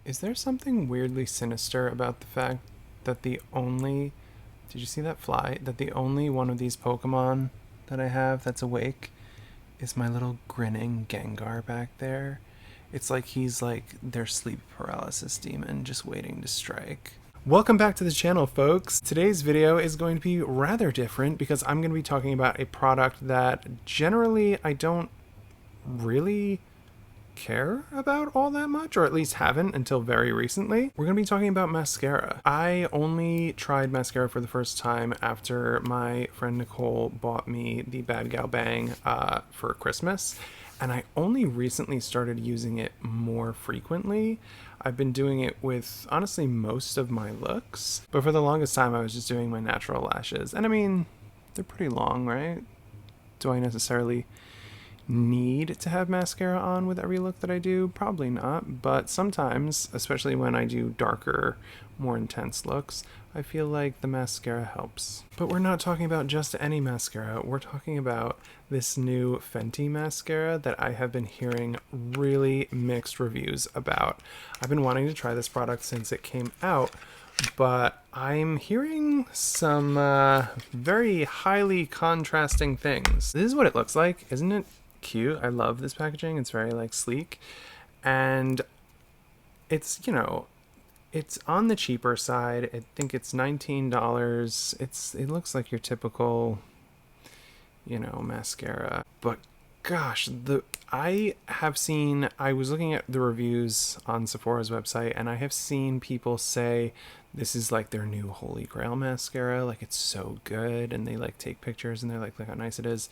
Is there something weirdly sinister about the fact that the only. Did you see that fly? That the only one of these Pokemon that I have that's awake is my little grinning Gengar back there. It's like he's like their sleep paralysis demon just waiting to strike. Welcome back to the channel, folks. Today's video is going to be rather different because I'm going to be talking about a product that generally I don't really care about all that much, or at least haven't until very recently. We're going to be talking about mascara. I only tried mascara for the first time after my friend Nicole bought me the Bad Gal Bang for Christmas, and I only recently started using it more frequently. I've been doing it with, honestly, most of my looks, but for the longest time I was just doing my natural lashes, and I mean, they're pretty long, right? Do I necessarily need to have mascara on with every look that I do? Probably not, but sometimes, especially when I do darker, more intense looks, I feel like the mascara helps. But we're not talking about just any mascara, we're talking about this new Fenty mascara that I have been hearing really mixed reviews about. I've been wanting to try this product since it came out, but I'm hearing some very highly contrasting things. This is what it looks like. Isn't it cute? I love this packaging. It's very like sleek, and it's, you know, it's on the cheaper side. I think it's $19. It looks like your typical, you know, mascara, but gosh, I was looking at the reviews on Sephora's website, and I have seen people say this is like their new holy grail mascara, like it's so good, and they like take pictures and they're like, look how nice it is.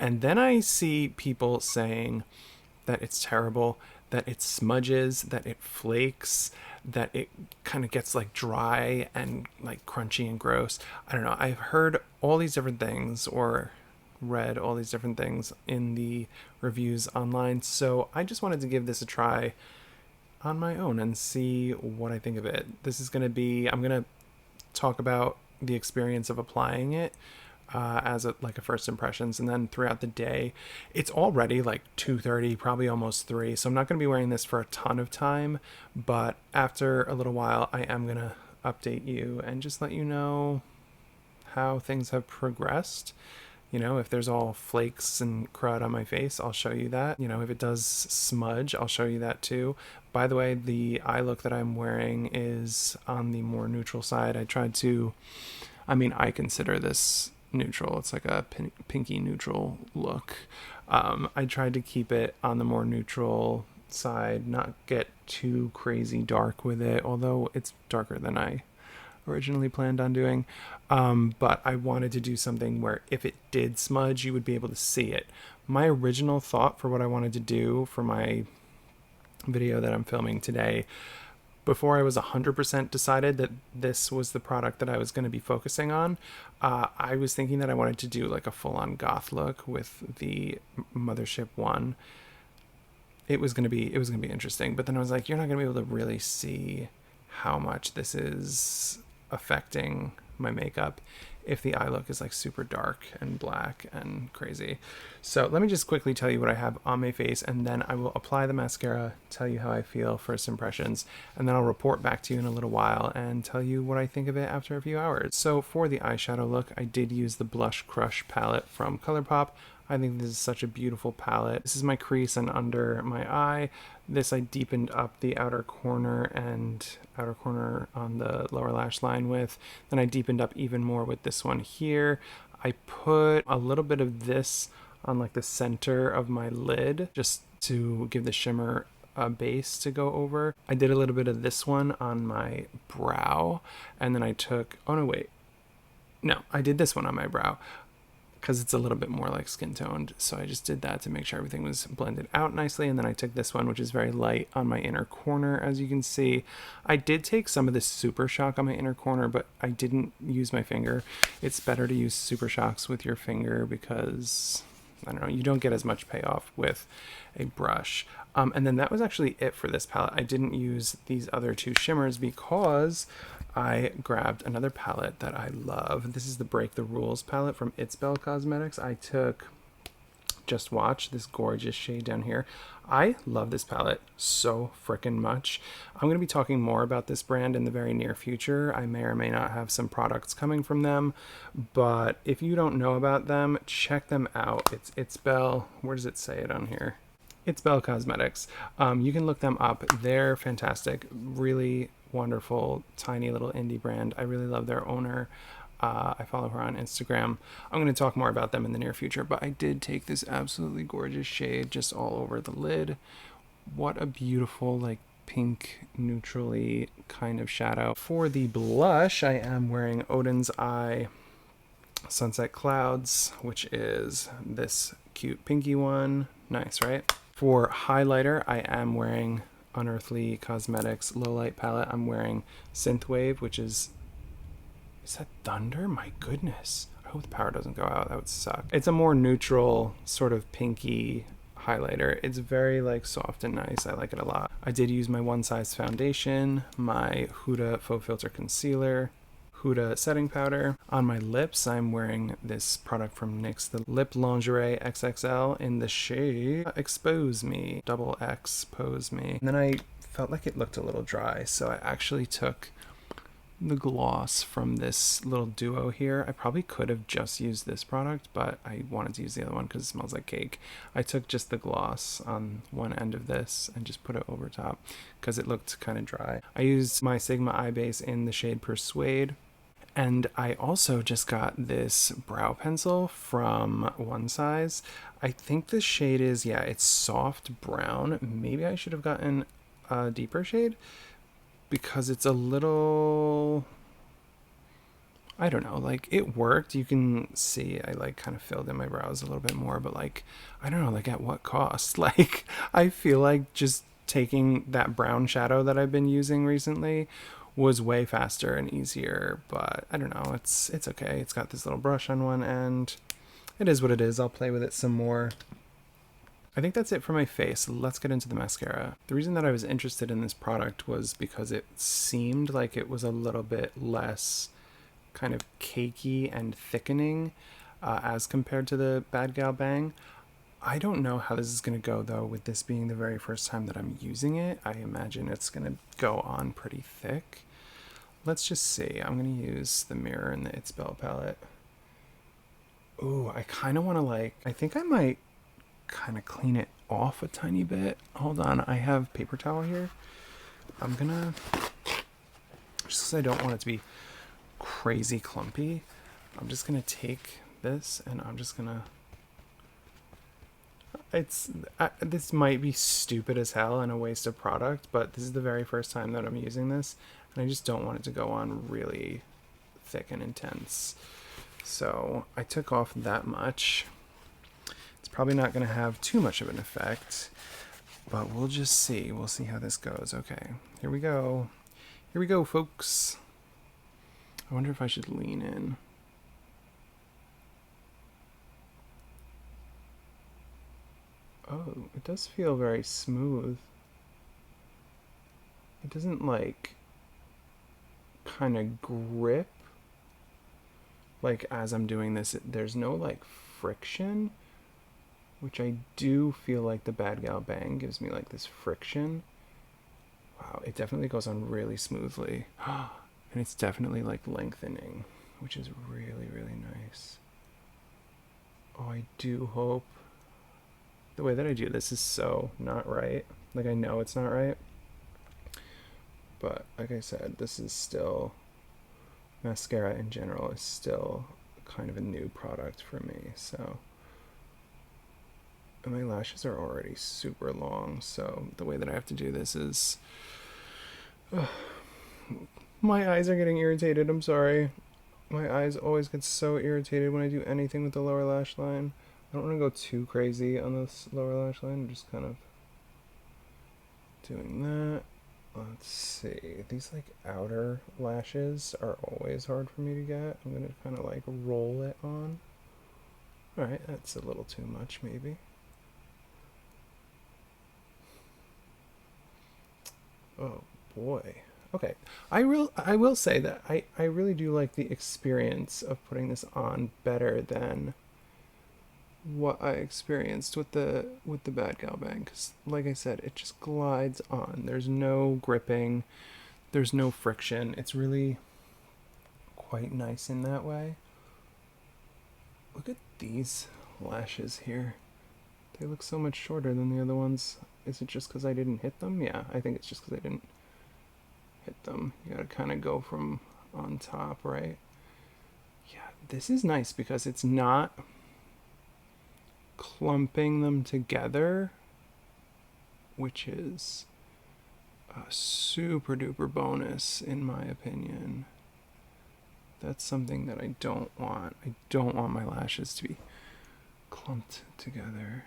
And then I see people saying that it's terrible, that it smudges, that it flakes, that it kind of gets like dry and like crunchy and gross. I don't know. I've heard all these different things, or read all these different things in the reviews online. So I just wanted to give this a try on my own and see what I think of it. I'm going to talk about the experience of applying it as like a first impressions, and then throughout the day. It's already like 2:30, probably almost 3, so I'm not going to be wearing this for a ton of time, but after a little while I am going to update you and just let you know how things have progressed. You know, if there's all flakes and crud on my face, I'll show you that. You know, if it does smudge, I'll show you that too. By the way, the eye look that I'm wearing is on the more neutral side. I consider this neutral. It's like a pinky neutral look. I tried to keep it on the more neutral side, not get too crazy dark with it, although it's darker than I originally planned on doing. But I wanted to do something where if it did smudge, you would be able to see it. My original thought for what I wanted to do for my video that I'm filming today, before I was 100% decided that this was the product that I was going to be focusing on, I was thinking that I wanted to do like a full-on goth look with the Mothership One. It was going to be interesting, but then I was like, you're not going to be able to really see how much this is affecting my makeup if the eye look is like super dark and black and crazy. So let me just quickly tell you what I have on my face, and then I will apply the mascara, tell you how I feel, first impressions, and then I'll report back to you in a little while and tell you what I think of it after a few hours. So for the eyeshadow look, I did use the Blush Crush palette from ColourPop. I think this is such a beautiful palette. This is my crease and under my eye. This I deepened up the outer corner on the lower lash line with. Then I deepened up even more with this one here. I put a little bit of this on like the center of my lid just to give the shimmer a base to go over. I did a little bit of this one on my brow, and then I did this one on my brow because it's a little bit more like skin toned, so I just did that to make sure everything was blended out nicely. And then I took this one, which is very light, on my inner corner. As you can see, I did take some of this Super Shock on my inner corner, but I didn't use my finger. It's better to use Super Shocks with your finger because, I don't know, you don't get as much payoff with a brush. And then that was actually it for this palette. I didn't use these other two shimmers because I grabbed another palette that I love. This is the Break the Rules palette from It's Belle Cosmetics. I took just watched, this gorgeous shade down here. I love this palette so freaking much. I'm going to be talking more about this brand in the very near future. I may or may not have some products coming from them, but if you don't know about them, check them out. It's Belle, where does it say it on here? It's Belle Cosmetics. You can look them up. They're fantastic. Really wonderful, tiny little indie brand. I really love their owner. I follow her on Instagram. I'm going to talk more about them in the near future, but I did take this absolutely gorgeous shade just all over the lid. What a beautiful, like, pink, neutrally kind of shadow. For the blush, I am wearing Odin's Eye Sunset Clouds, which is this cute pinky one. Nice, right? For highlighter, I am wearing Unearthly Cosmetics Low Light Palette. I'm wearing Synthwave, which is that thunder? My goodness. I hope the power doesn't go out. That would suck. It's a more neutral, sort of pinky highlighter. It's very like soft and nice. I like it a lot. I did use my One Size foundation, my Huda Faux Filter concealer, Huda setting powder. On my lips, I'm wearing this product from NYX, the Lip Lingerie XXL in the shade Expose Me, double X Pose Me. And then I felt like it looked a little dry, so I actually took the gloss from this little duo here. I probably could have just used this product, but I wanted to use the other one because it smells like cake. I took just the gloss on one end of this and just put it over top because it looked kind of dry. I used my Sigma eye base in the shade Persuade. And I also just got this brow pencil from One Size. I think the shade is, yeah, it's soft brown. Maybe I should have gotten a deeper shade because it's a little, I don't know, like it worked. You can see I like kind of filled in my brows a little bit more, but like, I don't know, like at what cost? Like, I feel like just taking that brown shadow that I've been using recently was way faster and easier, but I don't know, it's okay. It's got this little brush on one end. It is what it is. I'll play with it some more. I think that's it for my face. Let's get into the mascara. The reason that I was interested in this product was because it seemed like it was a little bit less kind of cakey and thickening as compared to the Bad Gal Bang. I don't know how this is going to go though, with this being the very first time that I'm using it. I imagine it's going to go on pretty thick. Let's just see. I'm going to use the mirror in the It's Belle palette. Ooh, I kind of want to like, I think I might kind of clean it off a tiny bit. Hold on, I have paper towel here. I'm going to, just because I don't want it to be crazy clumpy, I'm just going to take this and I'm just going to, this might be stupid as hell and a waste of product, but this is the very first time that I'm using this, and I just don't want it to go on really thick and intense. So I took off that much. It's probably not going to have too much of an effect, but we'll just see. We'll see how this goes. Okay, here we go. Here we go, folks. I wonder if I should lean in. Oh, it does feel very smooth. It doesn't like kind of grip. Like as I'm doing this, there's no like friction, which I do feel like the Bad Gal Bang gives me like this friction. Wow, it definitely goes on really smoothly. And it's definitely like lengthening, which is really, really nice. Oh, I do hope. The way that I do this is so not right. Like, I know it's not right. But like I said, this is still, mascara in general is still kind of a new product for me. So, and my lashes are already super long. So the way that I have to do this is, my eyes are getting irritated. I'm sorry. My eyes always get so irritated when I do anything with the lower lash line. I don't want to go too crazy on this lower lash line. I'm just kind of doing that. Let's see. These like outer lashes are always hard for me to get. I'm going to kind of like roll it on. Alright, that's a little too much maybe. Oh boy. Okay. I will say that I really do like the experience of putting this on better than what I experienced with the Bad Gal Bang, because like I said, it just glides on. There's no gripping, there's no friction. It's really quite nice in that way. Look at these lashes here. They look so much shorter than the other ones. Is it just because I didn't hit them? Yeah, I think it's just because I didn't hit them. You gotta kind of go from on top, right? Yeah, this is nice because it's not clumping them together, which is a super duper bonus in my opinion. That's something that I don't want. I don't want my lashes to be clumped together.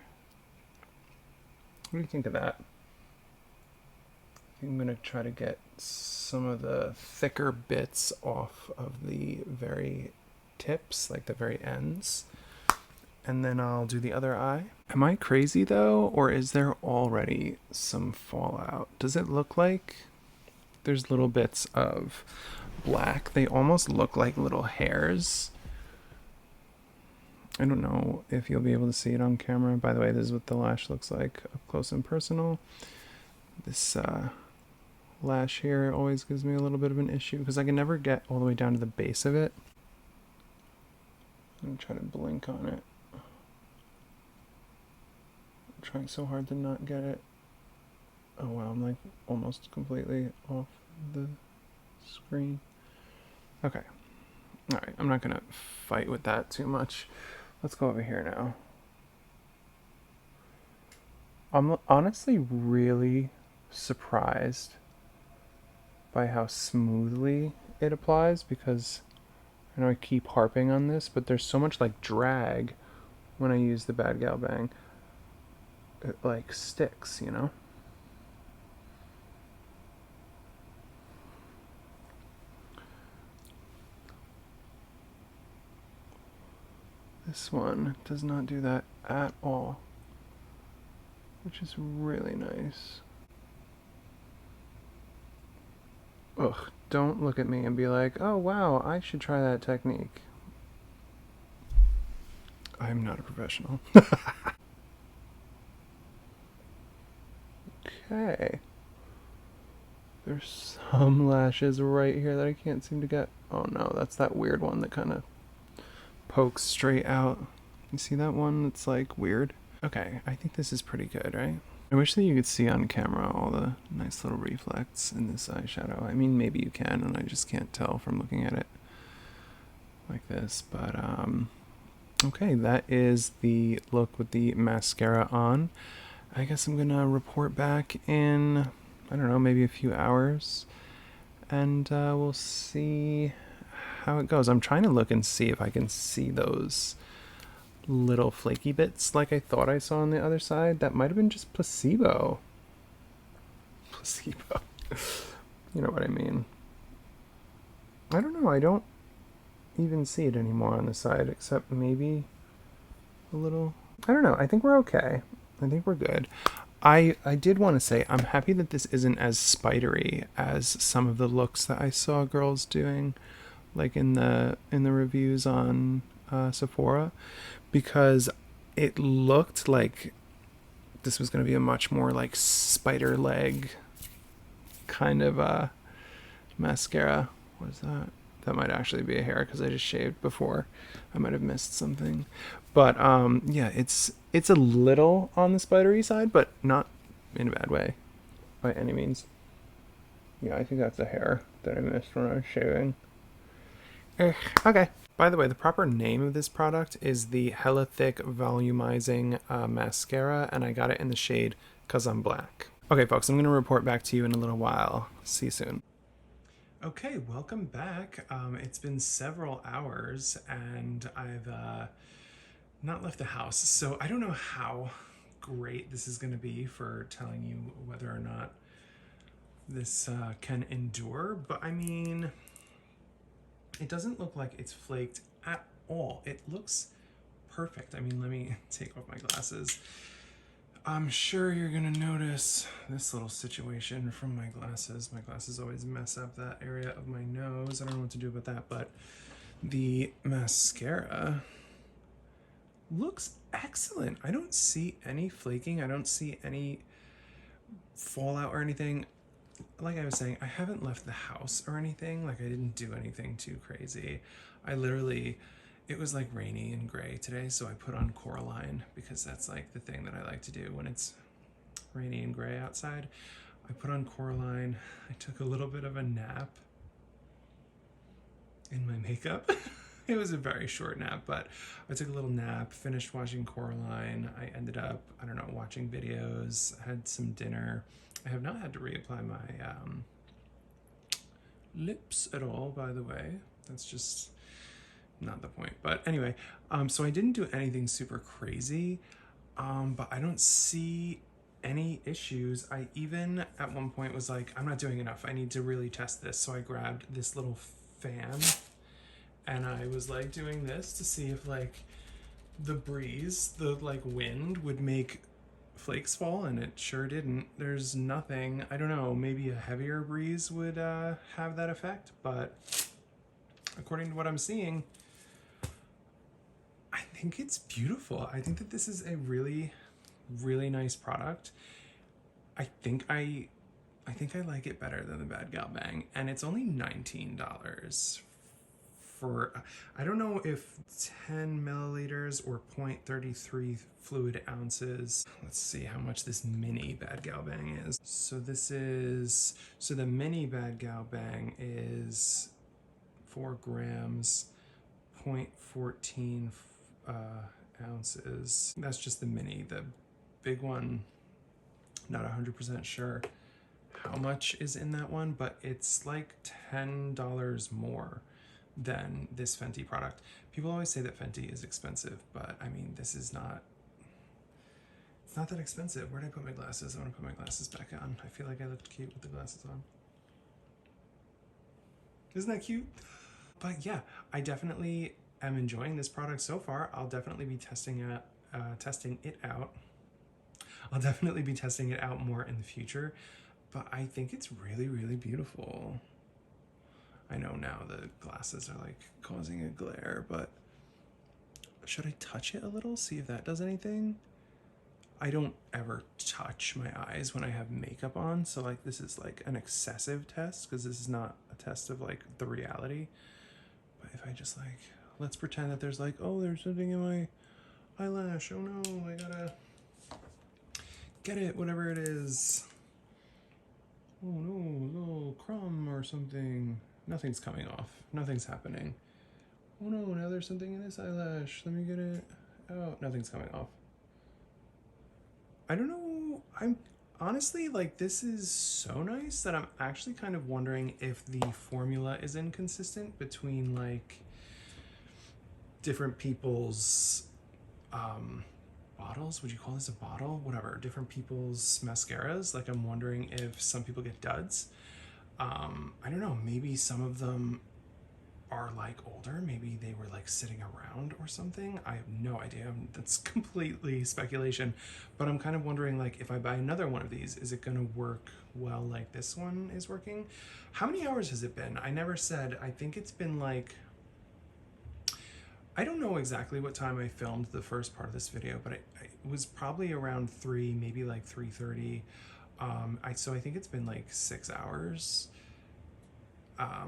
What do you think of that? I think I'm gonna try to get some of the thicker bits off of the very tips, like the very ends. And then I'll do the other eye. Am I crazy though, or is there already some fallout? Does it look like there's little bits of black? They almost look like little hairs. I don't know if you'll be able to see it on camera. By the way, this is what the lash looks like up close and personal. This lash here always gives me a little bit of an issue because I can never get all the way down to the base of it. I'm gonna try to blink on it. I'm trying so hard to not get it. Oh wow, I'm like almost completely off the screen. Okay. Alright, I'm not gonna fight with that too much. Let's go over here now. I'm honestly really surprised by how smoothly it applies, because I know I keep harping on this, but there's so much like drag when I use the Bad Gal Bang. It like sticks, you know? This one does not do that at all, which is really nice. Ugh, don't look at me and be like, oh wow, I should try that technique. I'm not a professional. Okay. There's some lashes right here that I can't seem to get. Oh no, that's that weird one that kind of pokes straight out. You see that one? It's like weird. Okay, I think this is pretty good, right? I wish that you could see on camera all the nice little reflects in this eyeshadow. I mean, maybe you can, and I just can't tell from looking at it like this. But, okay, that is the look with the mascara on. I guess I'm gonna report back in, I don't know, maybe a few hours. And we'll see how it goes. I'm trying to look and see if I can see those little flaky bits like I thought I saw on the other side. That might have been just placebo. Placebo. You know what I mean. I don't know. I don't even see it anymore on the side, except maybe a little. I don't know. I think we're okay. I think we're good. I did want to say I'm happy that this isn't as spidery as some of the looks that I saw girls doing, like in the reviews on Sephora, because it looked like this was going to be a much more like spider leg kind of mascara. What is that? That might actually be a hair because I just shaved before. I might have missed something. But yeah, it's a little on the spidery side, but not in a bad way by any means. Yeah, I think that's a hair that I missed when I was shaving. Okay. By the way, the proper name of this product is the Hella Thicc Volumizing Mascara, and I got it in the shade Cause I'm Black. Okay, folks, I'm going to report back to you in a little while. See you soon. Okay, welcome back. It's been several hours, and I've not left the house, so I don't know how great this is going to be for telling you whether or not this can endure, but I mean, it doesn't look like it's flaked at all. It looks perfect. I mean, let me take off my glasses. I'm sure you're gonna notice this little situation from my glasses. My glasses always mess up that area of my nose. I don't know what to do about that, but the mascara looks excellent. I don't see any flaking. I don't see any fallout or anything. Like I was saying, I haven't left the house or anything. Like I didn't do anything too crazy. I literally, it was like rainy and gray today, so I put on Coraline because that's like the thing that I like to do when it's rainy and gray outside. I put on Coraline. I took a little bit of a nap in my makeup. It was a very short nap, but I took a little nap, finished watching Coraline. I ended up, I don't know, watching videos, had some dinner. I have not had to reapply my lips at all, by the way. That's just not the point. But anyway, so I didn't do anything super crazy, but I don't see any issues. I even at one point was like, I'm not doing enough. I need to really test this. So I grabbed this little fan and I was like doing this to see if like the breeze, the like wind would make flakes fall, and it sure didn't. There's nothing. I don't know, maybe a heavier breeze would have that effect, but according to what I'm seeing, I think it's beautiful. I think that this is a really, really nice product. I think I like it better than the Bad Gal Bang, and it's only $19 for, I don't know if 10 milliliters or 0.33 fluid ounces. Let's see how much this mini Bad Gal Bang is. So the mini Bad Gal Bang is 4 grams, 0.14 ounces. That's just the mini. The big one, not 100% sure how much is in that one, but it's like $10 more than this Fenty product. People always say that Fenty is expensive, but I mean, this is not, it's not that expensive. Where did I put my glasses? I want to put my glasses back on. I feel like I looked cute with the glasses on. Isn't that cute? But yeah, I definitely am enjoying this product so far. I'll definitely be testing it out. I'll definitely be testing it out more in the future, but I think it's really, really beautiful. I know now the glasses are like causing a glare, but should I touch it a little? See if that does anything? I don't ever touch my eyes when I have makeup on, so like this is like an excessive test because this is not a test of like the reality. But if I just like, let's pretend that there's like, oh, there's something in my eyelash. Oh no, I gotta get it, whatever it is. Oh no, a little crumb or something. Nothing's coming off. Nothing's happening. Oh no, now there's something in this eyelash. Let me get it out. Nothing's coming off. I don't know. I'm honestly like, this is so nice that I'm actually kind of wondering if the formula is inconsistent between like different people's bottles. Would you call this a bottle? Whatever. Different people's mascaras. Like I'm wondering if some people get duds. I don't know, maybe some of them are like older, maybe they were like sitting around or something. I have no idea. That's completely speculation, but I'm kind of wondering like if I buy another one of these, is it gonna work well like this one is working? How many hours has it been? I never said. I think it's been like, I don't know exactly what time I filmed the first part of this video, but it was probably around 3, maybe like 3:30. So I think it's been like 6 hours.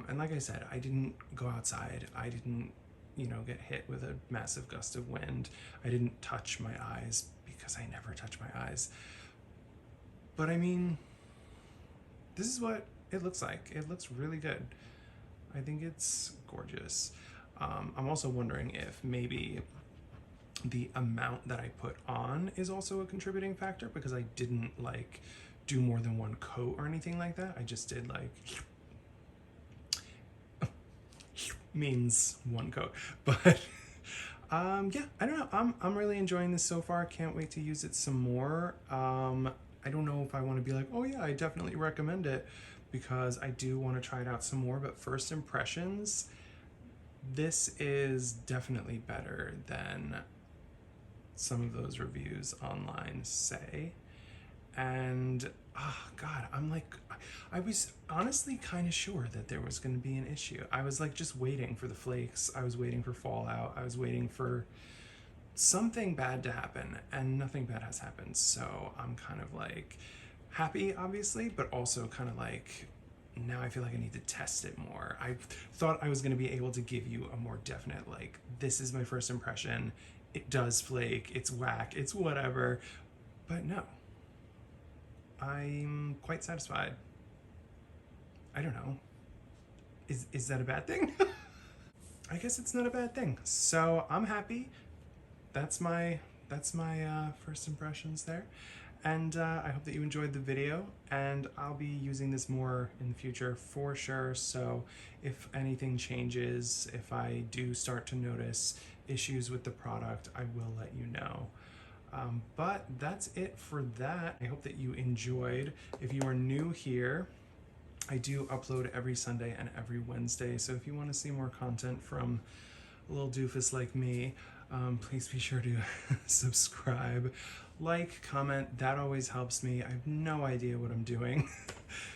And like I said, I didn't go outside. I didn't, get hit with a massive gust of wind. I didn't touch my eyes because I never touch my eyes. But I mean, this is what it looks like. It looks really good. I think it's gorgeous. I'm also wondering if maybe the amount that I put on is also a contributing factor, because I didn't like do more than one coat or anything like that. I just did like means one coat. But yeah, I don't know. I'm really enjoying this so far. Can't wait to use it some more. I don't know if I want to be like, oh yeah, I definitely recommend it, because I do want to try it out some more. But first impressions, this is definitely better than some of those reviews online say. And God, I'm like, I was honestly kind of sure that there was going to be an issue. I was like just waiting for the flakes. I was waiting for fallout. I was waiting for something bad to happen, and nothing bad has happened. So I'm kind of like happy, obviously, but also kind of like, now I feel like I need to test it more. I thought I was going to be able to give you a more definite, like, this is my first impression. It does flake, it's whack, it's whatever. But no, I'm quite satisfied. I don't know. Is that a bad thing? I guess it's not a bad thing. So I'm happy. That's my first impressions there. And I hope that you enjoyed the video, and I'll be using this more in the future for sure. So if anything changes, if I do start to notice issues with the product, I will let you know. But that's it for that. I hope that you enjoyed. If you are new here, I do upload every Sunday and every Wednesday. So if you want to see more content from a little doofus like me, please be sure to subscribe, like, comment. That always helps me. I have no idea what I'm doing.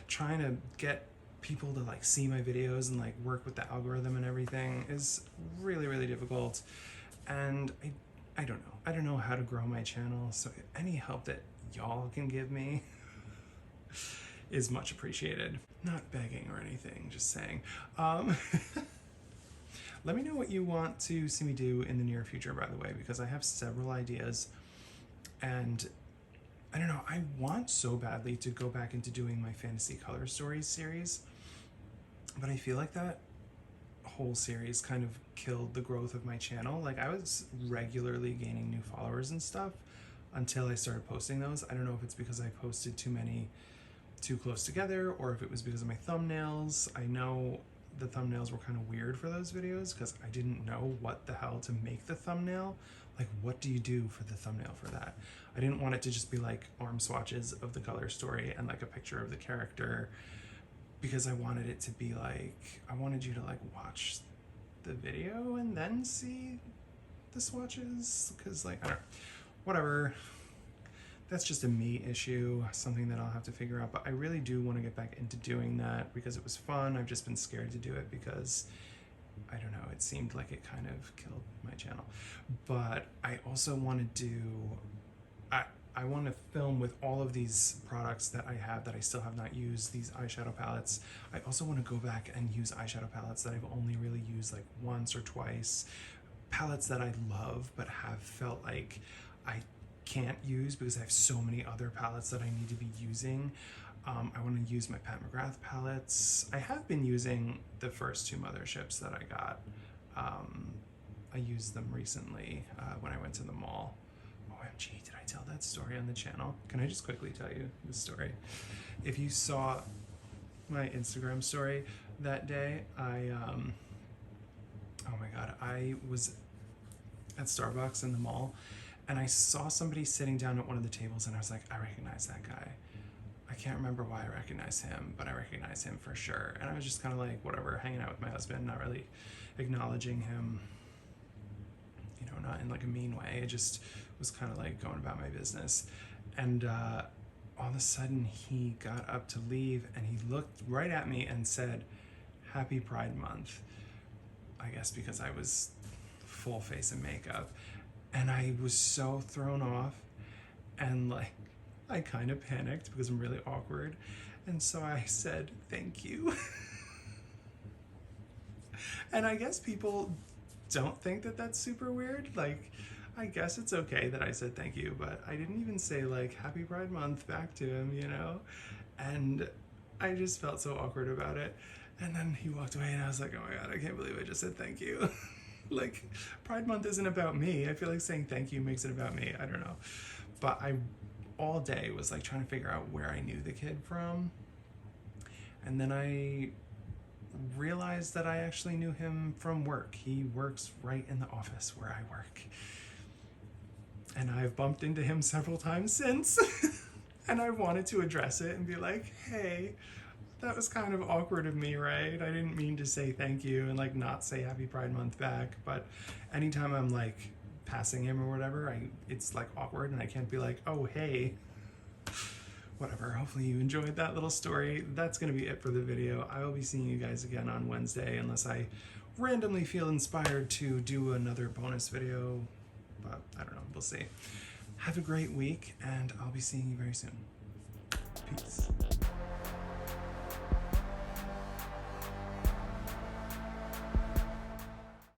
Trying to get people to like see my videos and like work with the algorithm and everything is really, really difficult. And I don't know. I don't know how to grow my channel. So any help that y'all can give me is much appreciated. Not begging or anything, just saying. Let me know what you want to see me do in the near future, by the way, because I have several ideas, and I don't know, I want so badly to go back into doing my Fantasy Color Stories series, but I feel like that whole series kind of killed the growth of my channel. Like, I was regularly gaining new followers and stuff until I started posting those. I don't know if it's because I posted too many too close together, or if it was because of my thumbnails. I know the thumbnails were kind of weird for those videos because I didn't know what the hell to make the thumbnail. Like, what do you do for the thumbnail for that? I didn't want it to just be like arm swatches of the color story and like a picture of the character, because I wanted it to be like, I wanted you to like watch the video and then see the swatches, because like, I don't know, whatever. That's just a me issue, something that I'll have to figure out. But I really do want to get back into doing that because it was fun. I've just been scared to do it because, I don't know, it seemed like it kind of killed my channel. But I also want to do, I want to film with all of these products that I have that I still have not used, these eyeshadow palettes. I also want to go back and use eyeshadow palettes that I've only really used like once or twice. Palettes that I love but have felt like I can't use because I have so many other palettes that I need to be using. I want to use my Pat McGrath palettes. I have been using the first two motherships that I got. I used them recently when I went to the mall. OMG, did I tell that story on the channel? Can I just quickly tell you the story? If you saw my Instagram story that day, oh my god, I was at Starbucks in the mall, and I saw somebody sitting down at one of the tables, and I was like, I recognize that guy. I can't remember why I recognize him, but I recognize him for sure. And I was just kind of like, whatever, hanging out with my husband, not really acknowledging him, you know, not in like a mean way. I just was kind of like going about my business. And all of a sudden he got up to leave, and he looked right at me and said, Happy Pride Month. I guess because I was full face of makeup. And I was so thrown off, and like, I kind of panicked because I'm really awkward. And so I said, thank you. And I guess people don't think that that's super weird. Like, I guess it's okay that I said thank you, but I didn't even say like Happy Pride Month back to him, you know? And I just felt so awkward about it. And then he walked away, and I was like, oh my god, I can't believe I just said thank you. Like, Pride Month isn't about me. I feel like saying thank you makes it about me. I don't know. But I, all day, was like trying to figure out where I knew the kid from. And then I realized that I actually knew him from work. He works right in the office where I work. And I've bumped into him several times since. And I wanted to address it and be like, hey, that was kind of awkward of me, right? I didn't mean to say thank you and like not say Happy Pride Month back, but anytime I'm like passing him or whatever, it's like awkward, and I can't be like, oh hey. Whatever, hopefully you enjoyed that little story. That's gonna be it for the video. I will be seeing you guys again on Wednesday unless I randomly feel inspired to do another bonus video, but I don't know. We'll see. Have a great week, and I'll be seeing you very soon. Peace.